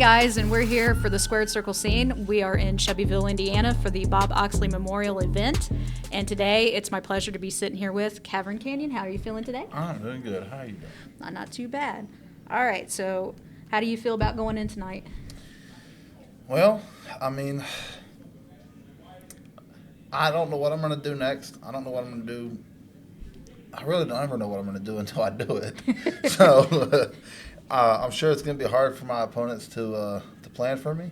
guys, and we're here for the Squared Circle Scene. We are in Shelbyville, Indiana for the Bob Oxley Memorial event. And today, it's my pleasure to be sitting here with Kavron Kanyon. How are you feeling today? I'm doing good. How are you doing? Not too bad. All right, so how do you feel about going in tonight? Well, I mean, I don't know what I'm going to do next. I don't know what I'm going to do. I really don't ever know what I'm going to do until I do it. So I'm sure it's going to be hard for my opponents to plan for me.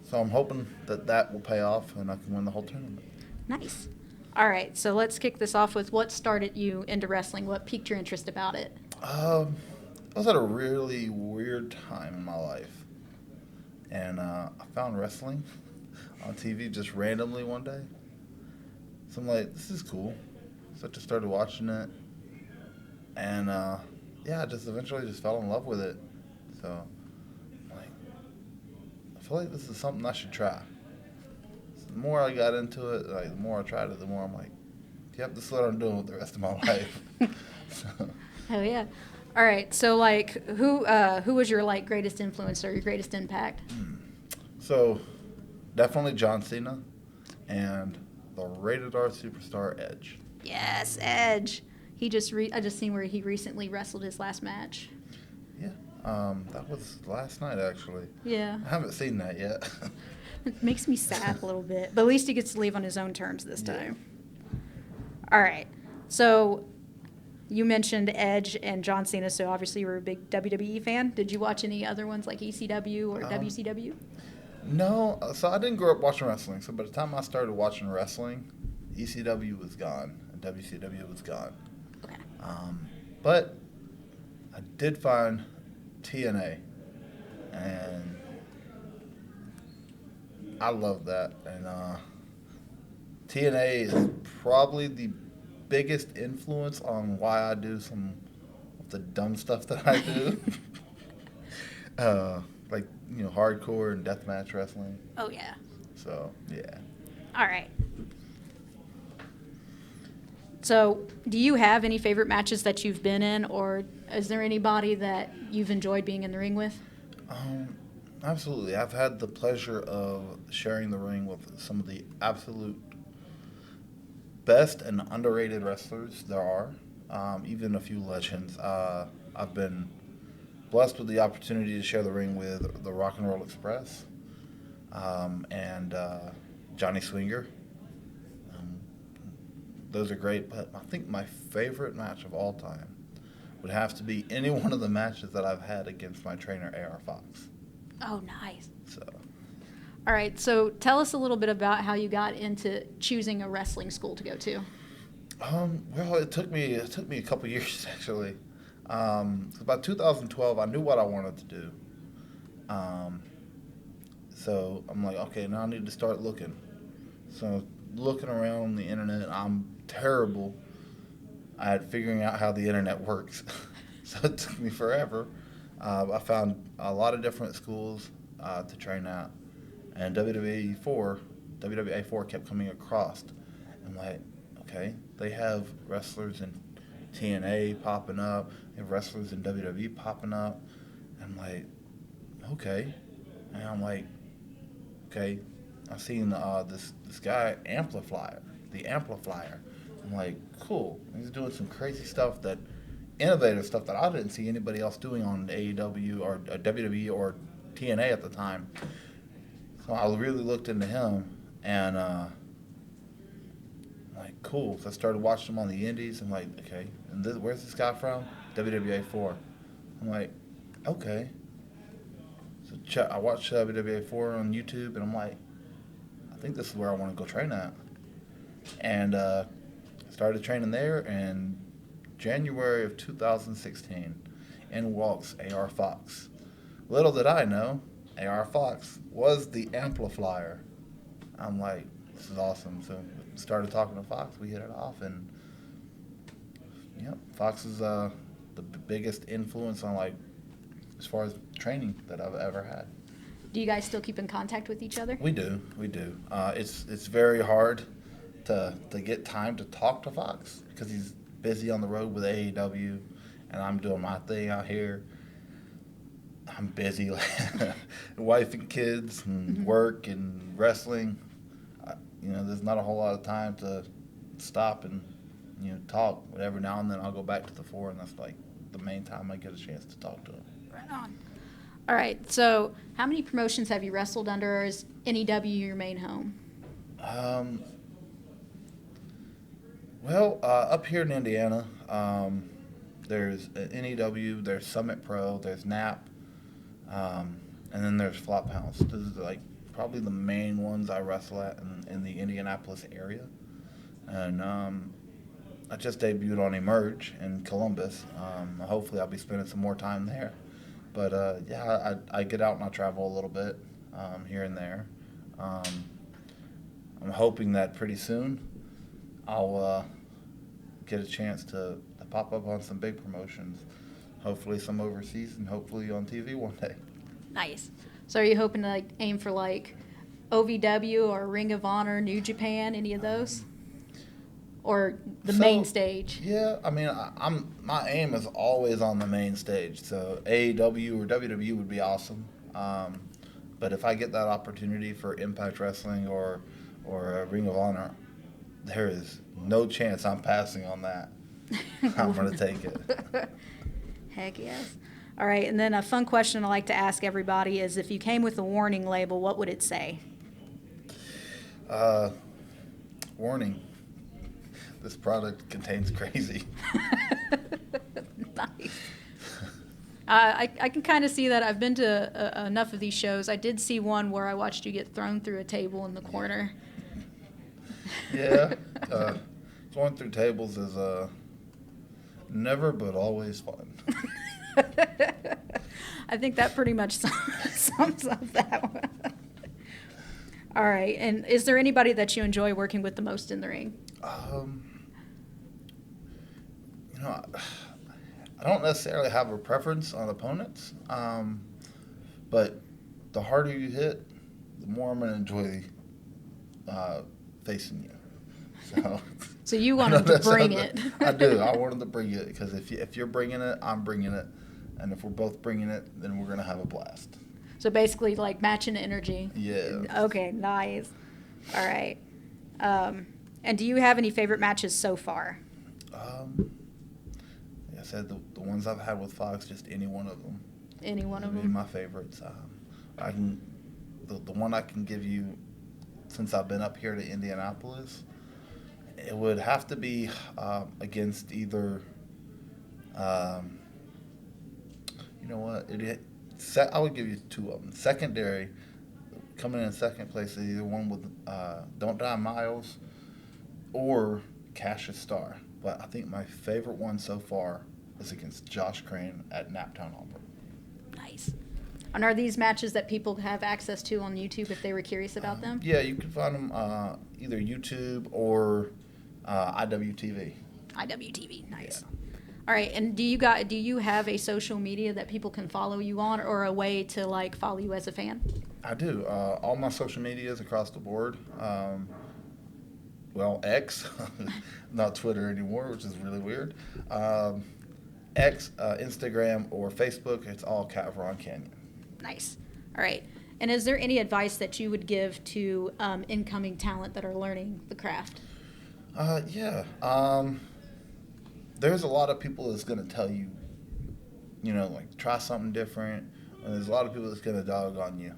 So I'm hoping that will pay off and I can win the whole tournament. Nice. All right, so let's kick this off with what started you into wrestling. What piqued your interest about it? I was at a really weird time in my life. And I found wrestling on TV just randomly one day. So I'm like, this is cool. So I just started watching it. And I just eventually just fell in love with it. So I'm like, I feel like this is something I should try. So the more I got into it, like the more I tried it, the more I'm like, yep, this is what I'm doing with the rest of my life. So. Hell yeah. All right, so like who was your like greatest influence or your greatest impact? So definitely John Cena and the rated R superstar Edge. Yes, Edge. He just I just seen where he recently wrestled his last match. Yeah, that was last night actually. Yeah. I haven't seen that yet. It makes me sad a little bit, but at least he gets to leave on his own terms this time. All right, so you mentioned Edge and John Cena, so obviously you were a big WWE fan. Did you watch any other ones like ECW or WCW? No, so I didn't grow up watching wrestling. So by the time I started watching wrestling, ECW was gone and WCW was gone. Okay. But I did find TNA, and I love that. And TNA is probably the biggest influence on why I do some of the dumb stuff that I do. Like, hardcore and deathmatch wrestling. Oh, yeah. So, yeah. All right. So, do you have any favorite matches that you've been in, or is there anybody that you've enjoyed being in the ring with? Absolutely. I've had the pleasure of sharing the ring with some of the absolute best and underrated wrestlers there are, even a few legends. I've been blessed with the opportunity to share the ring with the Rock and Roll Express and Johnny Swinger. Those are great, but I think my favorite match of all time would have to be any one of the matches that I've had against my trainer, A.R. Fox. Oh, nice. So. All right, so tell us a little bit about how you got into choosing a wrestling school to go to. Well, it took me a couple years actually. About 2012, I knew what I wanted to do. So I'm like, okay, now I need to start looking. So looking around on the internet, I'm terrible at figuring out how the internet works. So it took me forever. I found a lot of different schools to train at, and WWA 4 kept coming across. I'm like, okay, they have wrestlers in TNA popping up, they have wrestlers in WWE popping up. I'm like, okay. And I'm like, okay, I've seen this guy, the Amplifier. I'm like, cool. He's doing some crazy stuff, innovative stuff that I didn't see anybody else doing on AEW or WWE or TNA at the time. So I really looked into him, and I'm like, cool. So I started watching him on the indies. I'm like, okay, and where's this guy from? WWA 4. I'm like, okay. So I watched WWA 4 on YouTube, and I'm like, I think this is where I want to go train at. And started training there in January of 2016. In walks A.R. Fox. Little did I know, A.R. Fox was the Amplifier. I'm like, this is awesome. So started talking to Fox. We hit it off, and Fox is the biggest influence on as far as training that I've ever had. Do you guys still keep in contact with each other? We do. It's very hard to get time to talk to Fox because he's busy on the road with AEW, and I'm doing my thing out here. I'm busy, wife and kids and work and wrestling. There's not a whole lot of time to stop and talk. But every now and then I'll go back to the fore, and that's like the main time I get a chance to talk to them. Right on. All right. So, how many promotions have you wrestled under, or is NEW your main home? Well, up here in Indiana, there's NEW, there's Summit Pro, there's NAP, and then there's Flophouse. This is like probably the main ones I wrestle at in the Indianapolis area. And I just debuted on Emerge in Columbus. Hopefully I'll be spending some more time there. But I get out and I travel a little bit here and there. I'm hoping that pretty soon I'll get a chance to pop up on some big promotions, hopefully some overseas and hopefully on TV one day. Nice. So are you hoping to aim for OVW or Ring of Honor, New Japan, any of those? Or the main stage? Yeah, I mean, my aim is always on the main stage. So AEW or WWE would be awesome. But if I get that opportunity for Impact Wrestling or Ring of Honor, there is no chance I'm passing on that. I'm going to take it. Heck yes. All right, and then a fun question I like to ask everybody is, if you came with a warning label, what would it say? Warning. This product contains crazy. Nice. I can kind of see that. I've been to enough of these shows. I did see one where I watched you get thrown through a table in the corner. Yeah. Going through tables is never but always fun. I think that pretty much sums up that one. All right. And is there anybody that you enjoy working with the most in the ring? I don't necessarily have a preference on opponents, but the harder you hit, the more I'm going to enjoy facing you. So you want them to bring it. I do. I want them to bring it, because if you're bringing it, I'm bringing it. And if we're both bringing it, then we're going to have a blast. So basically matching energy. Yeah. Okay, nice. All right. And do you have any favorite matches so far? Like I said, the ones I've had with Fox, just any one of them. Any one of Would them? be my favorites. The one I can give you, since I've been up here to Indianapolis, it would have to be against either, you know what, I would give you two of them. Secondary, coming in second place is either one with Don't Die Miles or Cassius Star. But I think my favorite one so far is against Josh Crane at Naptown, Auburn. Nice. And are these matches that people have access to on YouTube if they were curious about them? Yeah, you can find them either YouTube or IWTV. IWTV, nice. Yeah. All right, and do you have a social media that people can follow you on, or a way to follow you as a fan? I do. All my social medias across the board. X, not Twitter anymore, which is really weird. X, Instagram, or Facebook, it's all Kavron Kanyon. Nice. All right. And is there any advice that you would give to incoming talent that are learning the craft? Yeah. There's a lot of people that's going to tell you, try something different. And there's a lot of people that's going to dog on you.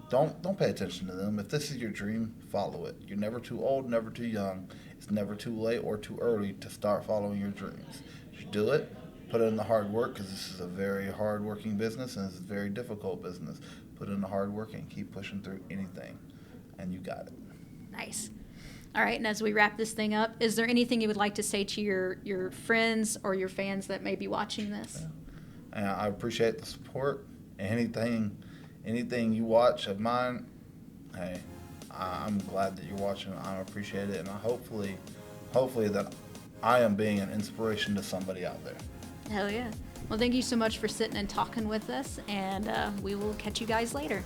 Don't pay attention to them. If this is your dream, follow it. You're never too old, never too young. It's never too late or too early to start following your dreams. You do it, put in the hard work, because this is a very hard-working business and it's a very difficult business. Put in the hard work and keep pushing through anything, and you got it. Nice. All right, and as we wrap this thing up, is there anything you would like to say to your friends or your fans that may be watching this? Yeah. And I appreciate the support. Anything you watch of mine, hey, I'm glad that you're watching. I appreciate it, and hopefully that I am being an inspiration to somebody out there. Hell yeah. Well, thank you so much for sitting and talking with us, and we will catch you guys later.